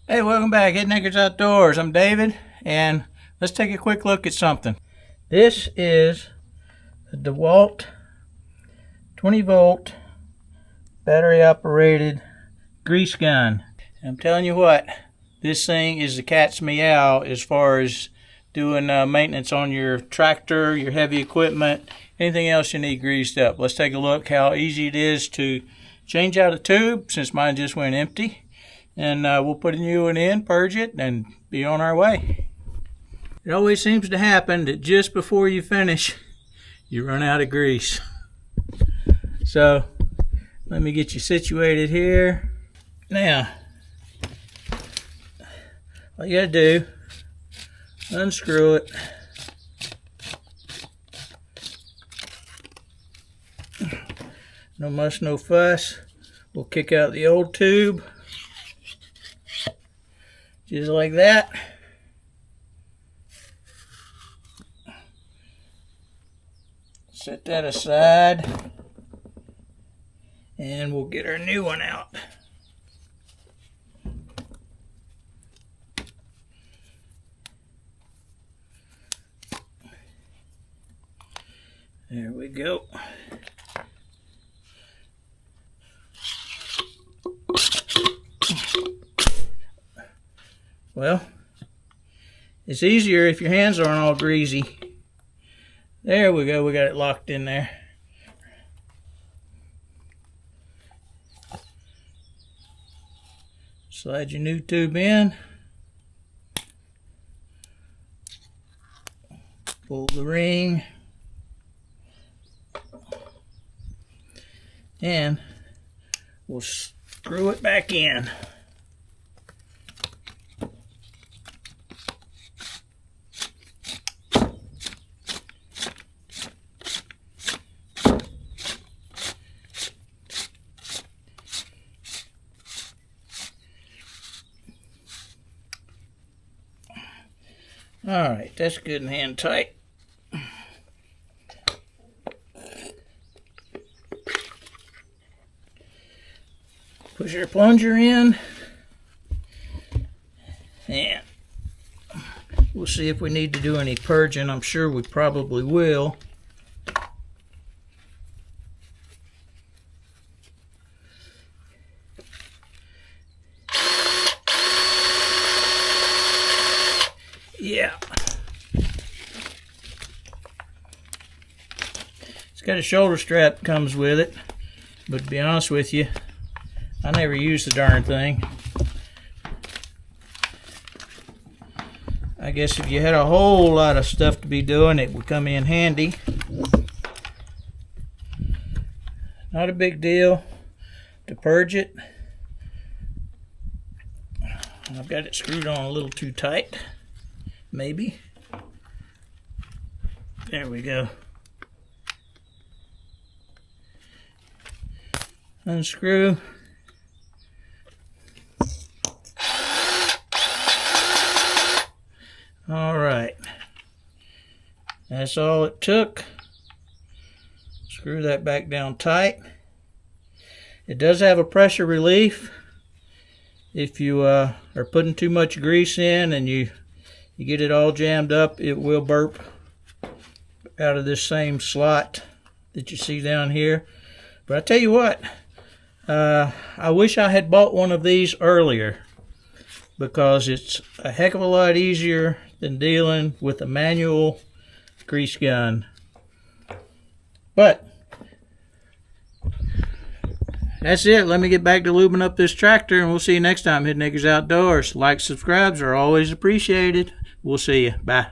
Hey, welcome back, Hitmakers Outdoors. I'm David, and let's take a quick look at something. This is a DeWalt 20-volt battery-operated grease gun. And I'm telling you what, this thing is the cat's meow as far as doing maintenance on your tractor, your heavy equipment, anything else you need greased up. Let's take a look how easy it is to change out a tube, since mine just went empty. And we'll put a new one in, purge it, and be on our way. It always seems to happen that just before you finish, you run out of grease. So, let me get you situated here. Now, all you gotta do, unscrew it. No muss, no fuss. We'll kick out the old tube. Just like that. Set that aside. And we'll get our new one out. There we go. Well, it's easier if your hands aren't all greasy. There we go, we got it locked in there. Slide your new tube in. Pull the ring. And we'll screw it back in. Alright, that's good and hand tight. Push your plunger in. And we'll see if we need to do any purging. I'm sure we probably will. Yeah. It's got a shoulder strap that comes with it, but to be honest with you, I never use the darn thing. I guess if you had a whole lot of stuff to be doing, it would come in handy. Not a big deal to purge it. I've got it screwed on a little too tight. Maybe. There we go. Unscrew. All right. That's all it took. Screw that back down tight. It does have a pressure relief. If you are putting too much grease in and you get it all jammed up, it will burp out of this same slot that you see down here. But I tell you what, I wish I had bought one of these earlier, because it's a heck of a lot easier than dealing with a manual grease gun. But that's it. Let me get back to lubing up this tractor, and we'll see you next time. Hitmakers Outdoors. Like, subscribes are always appreciated. We'll see you. Bye.